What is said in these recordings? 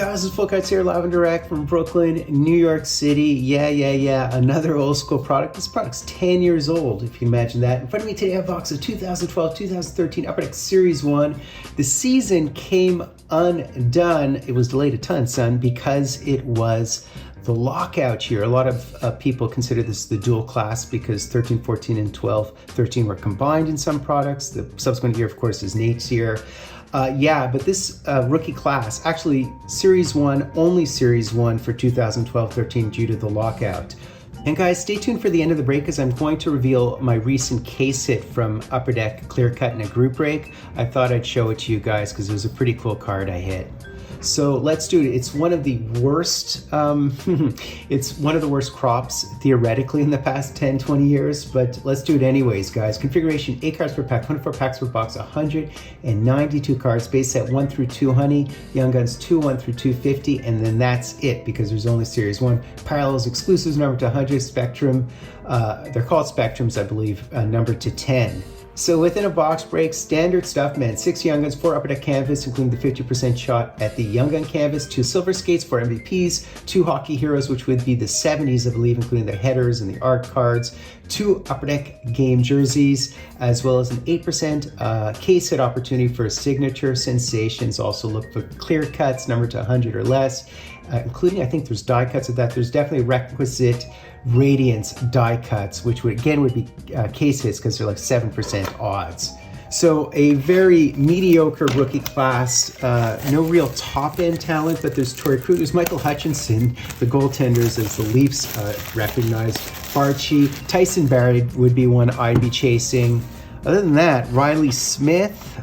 guys, it's Fultoncards here, live and direct from Brooklyn, New York City. Yeah. Another old school product. This product's 10 years old, if you can imagine that. In front of me today, I have a box of 2012, 2013 Upper Deck Series 1. The season came undone. It was delayed a ton, son, because it was the lockout year. A lot of people consider this the dual class because 13, 14, and 12, 13 were combined in some products. The subsequent year, of course, is Nate's year. But this rookie class, actually Series 1, only Series 1 for 2012-13 due to the lockout. And guys, stay tuned for the end of the break because I'm going to reveal my recent case hit from Upper Deck Clear Cut in a group break. I thought I'd show it to you guys because it was a pretty cool card I hit. So let's do it. It's one of the worst, it's one of the worst crops theoretically in the past 10, 20 years, but let's do it anyways, guys. Configuration, 8 cards per pack, 24 packs per box, 192 cards, base set 1 through 2 honey, Young Guns 2, 1 through 250, and then that's it because there's only Series 1. Parallels, exclusives numbered to 100, Spectrum, they're called Spectrums, I believe, numbered to 10. So within a box break, standard stuff, man. 6 Young Guns, 4 Upper Deck canvas, including the 50% shot at the Young Gun canvas, 2 Silver Skates, 4 MVPs, 2 Hockey Heroes, which would be the 70s, I believe, including the headers and the art cards, 2 Upper Deck game jerseys, as well as an 8% case hit opportunity for signature sensations. Also look for clear cuts, numbered to 100 or less, including, I think there's die cuts of that. There's definitely requisite Radiance die cuts, which would be case hits because they're like 7% odds. So a very mediocre rookie class, no real top end talent, but there's Torrey Krug, there's Michael Hutchinson, the goaltenders as the Leafs recognize, Archie, Tyson Barrie would be one I'd be chasing. Other than that, Riley Smith,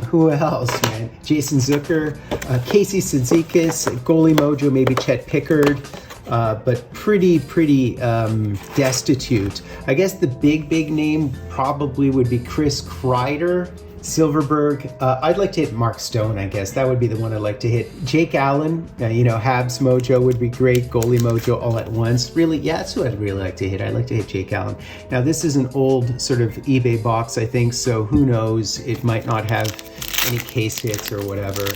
who else, man? Jason Zucker, Casey Cizikas, Goalie Mojo, maybe Chet Pickard. But pretty destitute. I guess the big name probably would be Chris Kreider, Silverberg. I'd like to hit Mark Stone, I guess. That would be the one I'd like to hit. Jake Allen, Habs Mojo would be great. Goalie Mojo all at once. Really, yeah, that's who I'd really like to hit. I'd like to hit Jake Allen. Now, this is an old sort of eBay box, I think, so who knows? It might not have any case hits or whatever.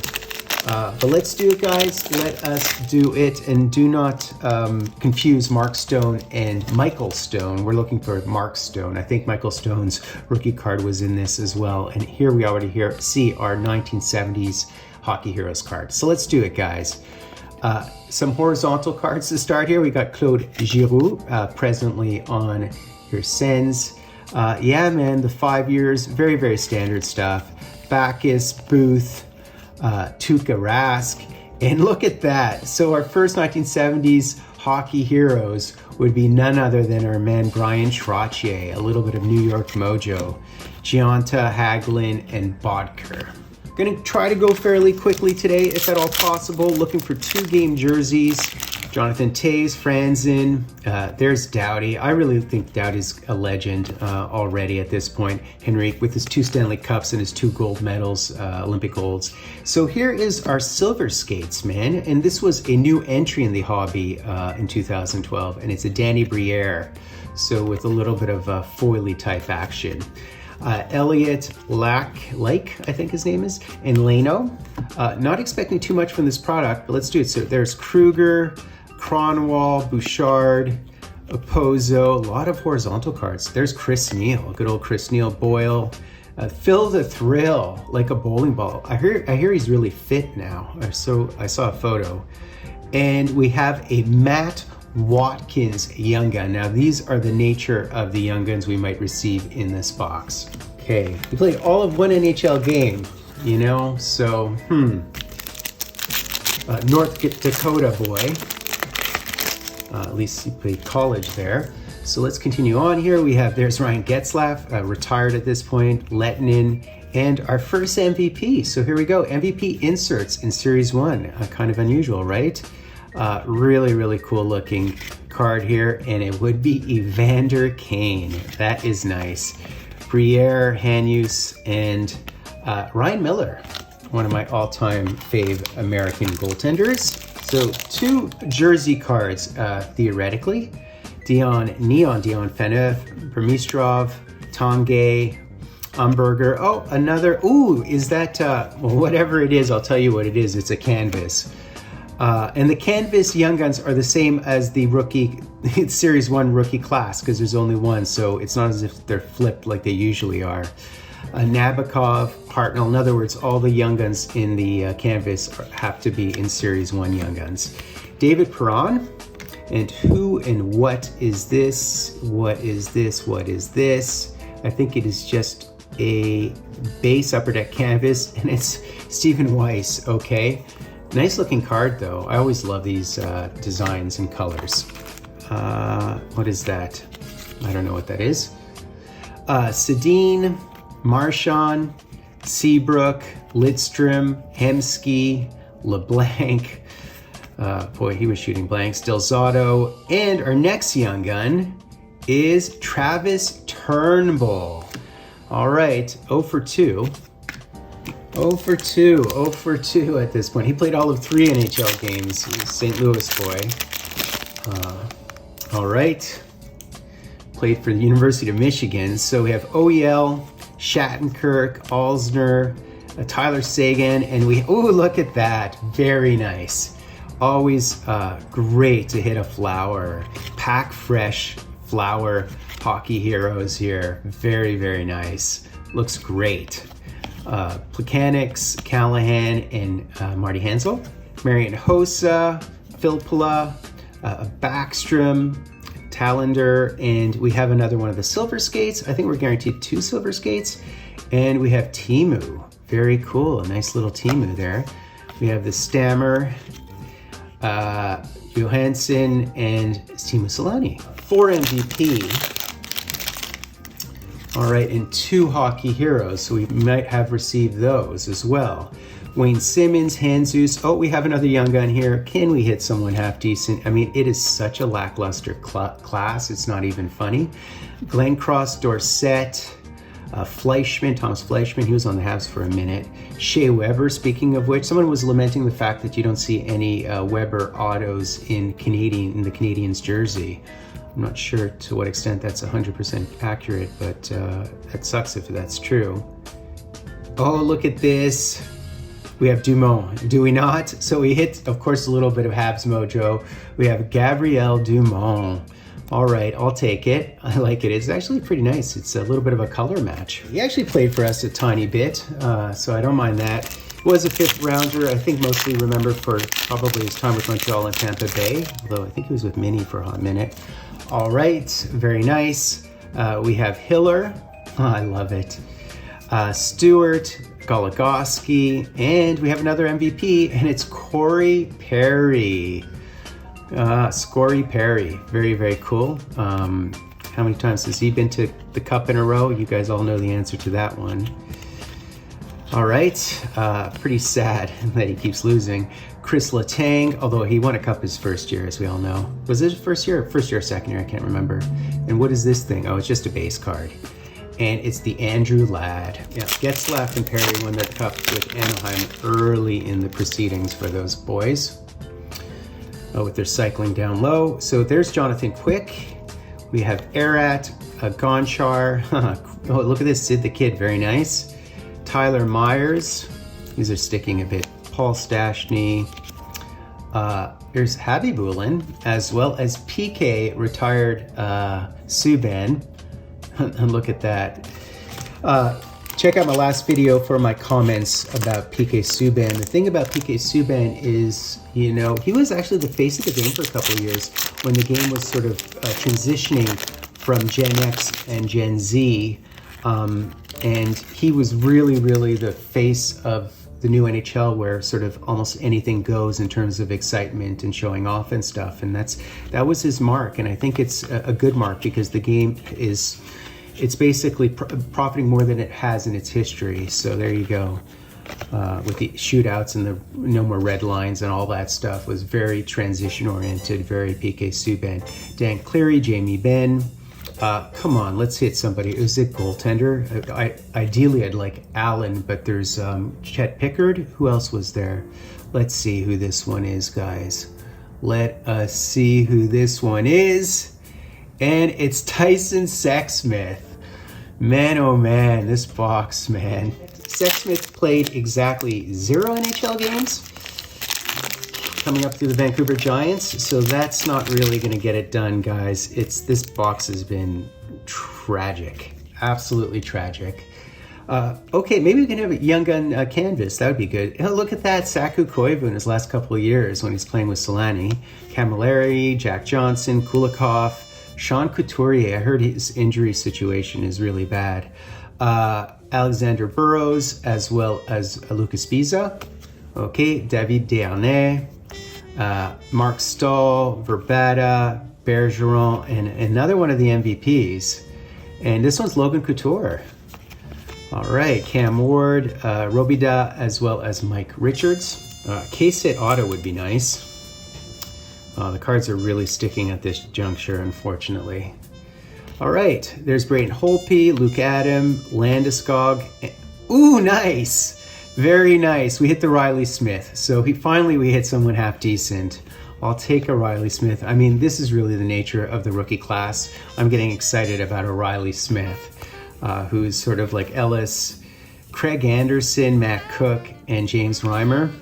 But let's do it, guys. Let us do it. And do not confuse Mark Stone and Michael Stone. We're looking for Mark Stone. I think Michael Stone's rookie card was in this as well. And here we already see our 1970s Hockey Heroes card. So let's do it, guys. Some horizontal cards to start here. We got Claude Giroux, presently on your Sens. Yeah, man, the 5 years, very standard stuff. Bacchus, Booth, Tuukka Rask, and look at that. So our first 1970s Hockey Heroes would be none other than our man Brian Trottier, a little bit of New York mojo, Giunta, Hagelin, and Bodker. Gonna try to go fairly quickly today, if at all possible. Looking for 2 game jerseys. Jonathan Toews, Franzen, there's Doughty. I really think Doughty's a legend already at this point. Henrique with his 2 Stanley Cups and his 2 gold medals, Olympic golds. So here is our Silver Skates, man. And this was a new entry in the hobby in 2012. And it's a Danny Briere. So with a little bit of foily type action. Elliott Lake, I think his name is, and Leno. Not expecting too much from this product, but let's do it. So there's Kruger, Cronwall, Bouchard, Opozo, a lot of horizontal cards. There's Chris Neal, good old Chris Neal, Boyle, Phil the Thrill, like a bowling ball. I hear he's really fit now. So I saw a photo. And we have a Matt Watkins Young Gun. Now these are the nature of the Young Guns we might receive in this box. Okay, he played all of one NHL game, so North Dakota boy. At least he played college there. So let's continue on here. There's Ryan Getzlaf, retired at this point, Lettinen, and our first MVP. So here we go, MVP inserts in Series 1. Kind of unusual, right? Really cool looking card here, and it would be Evander Kane. That is nice. Briere, Hanius, and Ryan Miller, one of my all-time fave American goaltenders. So 2 jersey cards, theoretically. Dion Phaneuf, Burmistrov, Tanguay, Umberger. Oh, another, is that, whatever it is, I'll tell you what it is. It's a canvas. And the Canvas Young Guns are the same as the rookie, Series 1 rookie class, because there's only one, so it's not as if they're flipped like they usually are. Nabokov, Hartnell, in other words, all the Young Guns in the Canvas have to be in Series 1 Young Guns. David Perron, and who and what is this? What is this? What is this? I think it is just a base Upper Deck Canvas, and it's Stephen Weiss, okay? Nice looking card though. I always love these designs and colors. What is that? I don't know what that is. Sedin, Marchand, Seabrook, Lidstrom, Hemsky, LeBlanc. Boy, he was shooting blanks. Delzato. And our next Young Gun is Travis Turnbull. All right, 0 for 2. 0 for 2, 0 for 2 at this point. He played all of 3 NHL games. He's a St. Louis boy. All right. Played for the University of Michigan. So we have OEL, Shattenkirk, Alsner, Tyler Sagan, and look at that. Very nice. Always great to hit a flower. Pack fresh flower hockey heroes here. Very, very nice. Looks great. Plekanec, Callahan, and Marty Hansel. Marian Hossa, Filppula, Backstrom, Talander, and we have another one of the silver skates. I think we're guaranteed 2 silver skates. And we have Timu. Very cool. A nice little Timu there. We have the Stammer, Johansson, and Timu Solani. 4 MVP. All right, and 2 hockey heroes, so we might have received those as well. Wayne Simmons, Hanzus. Oh, we have another Young Gun here. Can we hit someone half decent? I mean, it is such a lackluster class. It's not even funny. Glenn Cross, Dorsett, Fleischman, Thomas Fleischman. He was on the Habs for a minute. Shea Weber, speaking of which, someone was lamenting the fact that you don't see any Weber autos in the Canadiens jersey. I'm not sure to what extent that's 100% accurate, but that sucks if that's true. Oh, look at this. We have Dumont, do we not? So we hit, of course, a little bit of Habs mojo. We have Gabriel Dumont. All right, I'll take it. I like it. It's actually pretty nice. It's a little bit of a color match. He actually played for us a tiny bit, so I don't mind that. Was a 5th rounder, I think mostly remembered for probably his time with Montreal and Tampa Bay, although I think he was with Mini for a hot minute. All right, very nice. We have Hiller. Oh, I love it. Stewart, Goligoski, and we have another MVP, and it's Corey Perry. Scory Perry, very, very cool. How many times has he been to the Cup in a row? You guys all know the answer to that one. All right, pretty sad that he keeps losing. Chris Letang, although he won a Cup his first year, as we all know. Was it his first year or second year? I can't remember. And what is this thing? Oh, it's just a base card. And it's the Andrew Ladd. Yeah, Getzlaf and Perry won their Cup with Anaheim early in the proceedings for those boys. Oh, with their cycling down low. So there's Jonathan Quick. We have Erat, Gonchar. Oh, look at this, Sid the Kid, very nice. Tyler Myers. These are sticking a bit. Paul Stastny. There's Habibulin, as well as PK retired Subban. And look at that. Check out my last video for my comments about PK Subban. The thing about PK Subban is, you know, he was actually the face of the game for a couple of years when the game was sort of transitioning from Gen X and Gen Z. And he was really, really the face of the new NHL, where sort of almost anything goes in terms of excitement and showing off and stuff. And that was his mark. And I think it's a good mark because the game it's basically profiting more than it has in its history. So there you go. With the shootouts and the no more red lines and all that stuff was very transition oriented, very PK Subban. Dan Cleary, Jamie Benn. Come on, let's hit somebody. Is it goaltender? Ideally, I'd like Allen, but there's Chet Pickard. Who else was there? Let's see who this one is, guys. Let us see who this one is. And it's Tyson Sexsmith. Man, oh man, this box, man. Sexsmith played exactly 0 NHL games. coming up through the Vancouver Giants, so that's not really going to get it done, guys. This box has been tragic, absolutely tragic. Okay, maybe we can have a Young Gun canvas. That would be good. Oh, look at that, Saku Koivu in his last couple of years when he's playing with Solani. Camilleri, Jack Johnson, Kulikov, Sean Couturier. I heard his injury situation is really bad. Alexander Burrows, as well as Lucas Biza. Okay, David Desharnais, Mark Stahl, Verbata, Bergeron, and another one of the MVPs. And this one's Logan Couture. All right, Cam Ward, Robida, as well as Mike Richards. K-State auto would be nice. The cards are really sticking at this juncture, unfortunately. All right, there's Braden Holtby, Luke Adam, Landeskog. Ooh, nice. Very nice. We hit the Riley Smith. So finally we hit someone half decent. I'll take a Riley Smith. I mean, this is really the nature of the rookie class. I'm getting excited about a Riley Smith. Who's sort of like Ellis, Craig Anderson, Matt Cook, and James Reimer.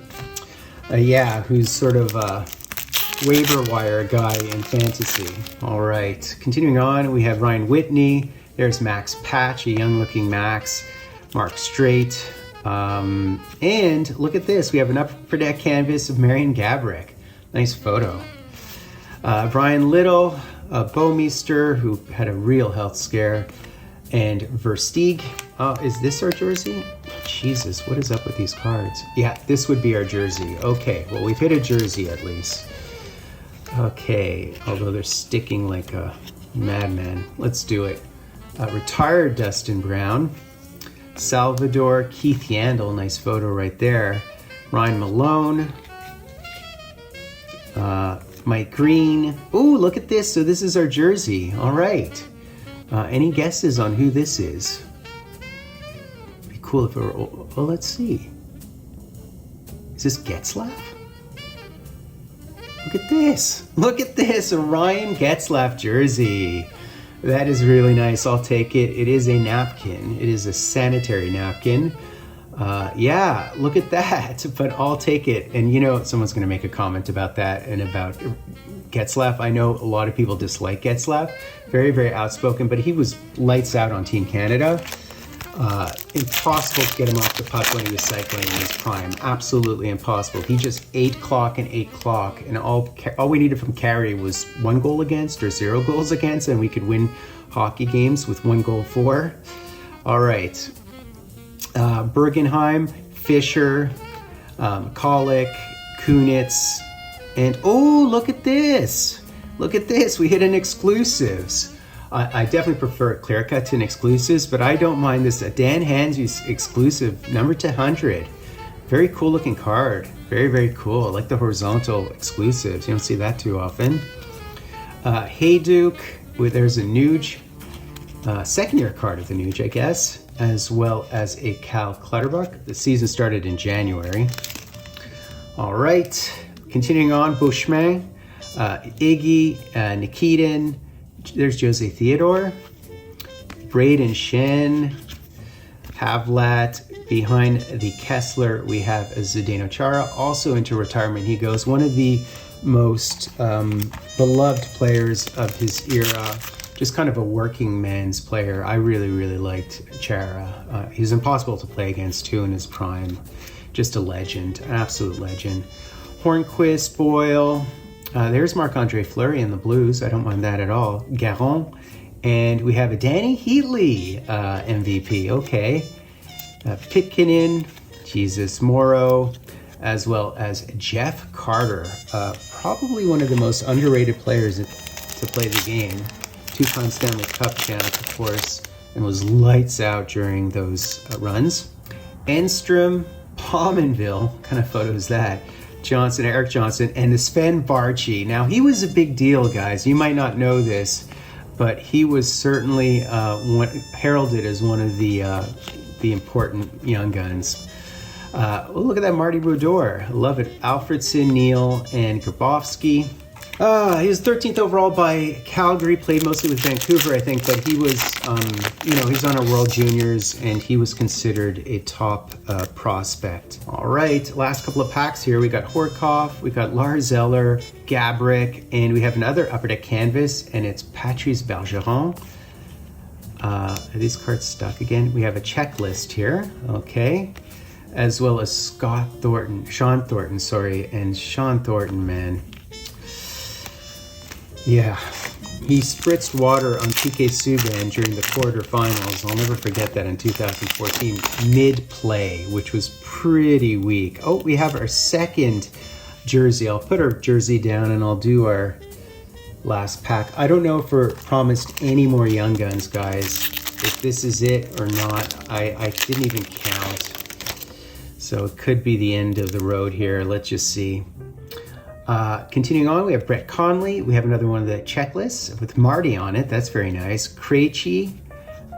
Yeah, who's sort of a waiver wire guy in fantasy. All right, continuing on, we have Ryan Whitney. There's Max Patch, a young-looking Max. Mark Strait. And look at this, we have an upper deck canvas of Marian Gaborik. Nice photo. Brian Little, Bowmeister, who had a real health scare. And Versteeg. Is this our jersey? Jesus, what is up with these cards? Yeah, this would be our jersey. Okay, well, we've hit a jersey at least. Okay, although they're sticking like a madman. Let's do it. Retired Dustin Brown. Salvador Keith Yandel, nice photo right there. Ryan Malone. Mike Green. Ooh, look at this. So this is our jersey. All right. Any guesses on who this is? It'd be cool if it were. Well, let's see. Is this Getzlaf? Look at this. Look at this. A Ryan Getzlaf jersey. That is really nice. I'll take it. It is a napkin. It is a sanitary napkin. Yeah, look at that. But I'll take it. And you know, someone's going to make a comment about that and about Getzlaf. I know a lot of people dislike Getzlaf. Very, very outspoken, but he was lights out on Team Canada. Impossible to get him off the puck when he was cycling in his prime. Absolutely impossible. He just ate clock, and all we needed from Carey was 1 goal against or 0 goals against, and we could win hockey games with 1 goal for. All right. Bergenheim, Fisher, Kolick, Kunitz, and oh, look at this. Look at this. We hit an exclusives. I definitely prefer clear cut to an exclusives, but I don't mind this. Dan Hansu's exclusive, number 200. Very cool looking card. Very, very cool. I like the horizontal exclusives. You don't see that too often. Hayduk, there's a Nuge. Second year card of the Nuge, I guess, as well as a Cal Clutterbuck. The season started in January. All right. Continuing on, Beauchemin, Iggy, Nikitin. There's Jose Theodore, Braden Shen, Havlat. Behind the Kessler, we have Zdeno Chara, also into retirement. He goes, one of the most beloved players of his era, just kind of a working man's player. I really, really liked Chara. He was impossible to play against too in his prime. Just a legend, an absolute legend. Hornquist, Boyle. There's Marc-Andre Fleury in the Blues. I don't mind that at all. Garon. And we have a Danny Heatley MVP. Okay. Pitkinen, Jesus Morrow, as well as Jeff Carter. Probably one of the most underrated players to play the game. 2-time Stanley Cup champ, of course, and was lights out during those runs. Enstrom, Pominville. What kind of photo is that? Johnson, Eric Johnson, and the Sven Barchi. Now, he was a big deal, guys. You might not know this, but he was certainly heralded as one of the important young guns. Look at that Marty Brodeur. I love it. Alfredson, Neal, and Grabowski. He was 13th overall by Calgary, played mostly with Vancouver, I think, but he was, he's on our World Juniors, and he was considered a top prospect. All right, last couple of packs here. We got Horkoff, we got Lars Eller, Gabrick, and we have another Upper Deck canvas, and it's Patrice Bergeron. Are these cards stuck again? We have a checklist here, okay, as well as Sean Thornton, and Sean Thornton, man. Yeah, he spritzed water on PK Subban during the quarterfinals. I'll never forget that in 2014, mid-play, which was pretty weak. Oh, we have our second jersey. I'll put our jersey down and I'll do our last pack. I don't know if we're promised any more Young Guns, guys. If this is it or not, I didn't even count. So it could be the end of the road here. Let's just see. Continuing on, we have Brett Conley. We have another one of the checklists with Marty on it. That's very nice. Krejci,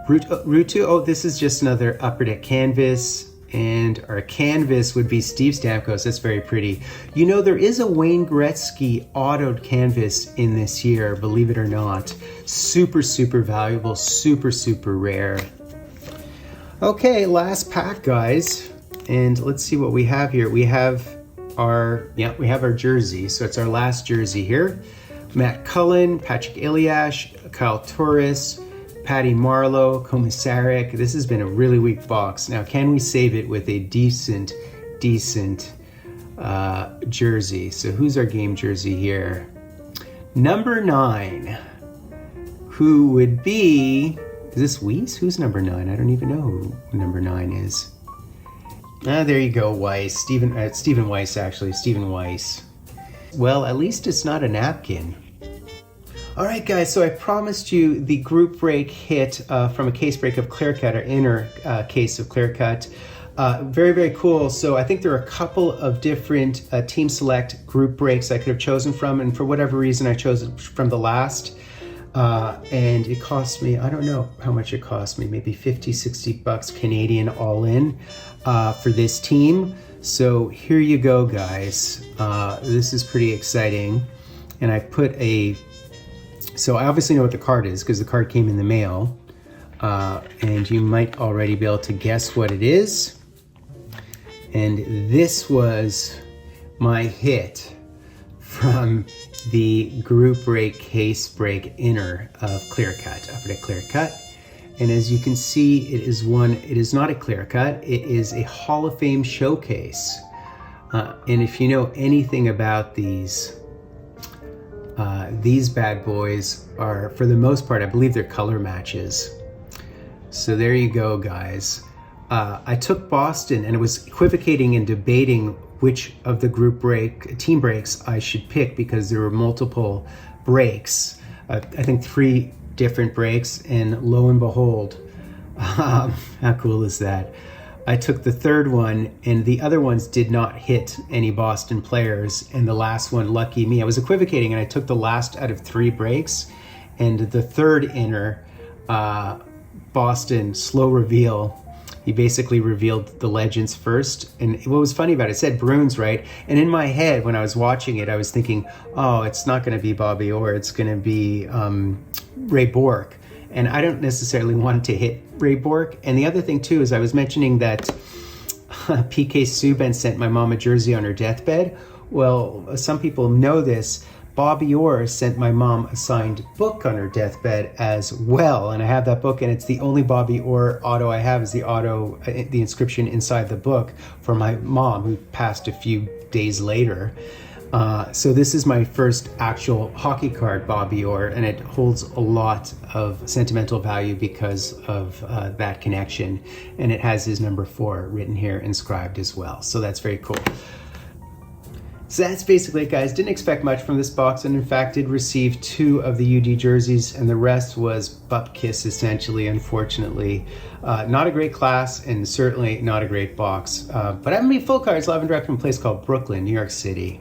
Rutu. Oh, this is just another Upper Deck canvas. And our canvas would be Steve Stamkos. That's very pretty. You know, there is a Wayne Gretzky autoed canvas in this year, believe it or not. Super, super valuable, super, super rare. Okay, last pack, guys. And let's see what we have here. We have our jersey. So it's our last jersey here. Matt Cullen, Patrick Eliash, Kyle Turris, Patty Marleau, Komisarek. This has been a really weak box. Now, can we save it with a decent jersey? So who's our game jersey here? Number 9. Who would be, is this Weiss? Who's number 9? I don't even know who number 9 is. There you go, Weiss. Stephen Weiss, actually. Stephen Weiss. Well, at least it's not a napkin. All right, guys, so I promised you the group break hit from a case break of Clear Cut, or inner case of Clear Cut. Very, very cool. So I think there are a couple of different team select group breaks I could have chosen from, and for whatever reason, I chose it from the last. And it cost me, I don't know how much it cost me, maybe 50, 60 bucks Canadian all in for this team. So here you go, guys. This is pretty exciting. And I put so I obviously know what the card is because the card came in the mail. And you might already be able to guess what it is. And this was my hit from the group break case break inner of Clear Cut, Upper Deck Clear Cut. And as you can see, it is not a Clear Cut, it is a Hall of Fame showcase. And if you know anything about these bad boys are, for the most part, I believe they're color matches. So there you go, guys. I took Boston and I was equivocating and debating which of the team breaks I should pick because there were multiple breaks. I think 3 different breaks, and lo and behold, how cool is that? I took the third one, and the other ones did not hit any Boston players, and the last one, lucky me. I was equivocating, and I took the last out of 3 breaks, and the third inner, Boston slow reveal. He basically revealed the legends first. And what was funny about it said Bruins, right? And in my head, when I was watching it, I was thinking, oh, it's not going to be Bobby Orr. It's going to be Ray Bourque. And I don't necessarily want to hit Ray Bourque. And the other thing, too, is I was mentioning that PK Subban sent my mom a jersey on her deathbed. Well, some people know this. Bobby Orr sent my mom a signed book on her deathbed as well, and I have that book, and it's the only Bobby Orr auto I have is the inscription inside the book for my mom, who passed a few days later. So this is my first actual hockey card, Bobby Orr, and it holds a lot of sentimental value because of that connection, and it has his number 4 written here, inscribed as well. So that's very cool. So that's basically it, guys. Didn't expect much from this box, and in fact did receive 2 of the UD jerseys, and the rest was bupkis, essentially, unfortunately. Not a great class, and certainly not a great box. But I'm going to be Fultoncards live and direct from a place called Brooklyn, New York City.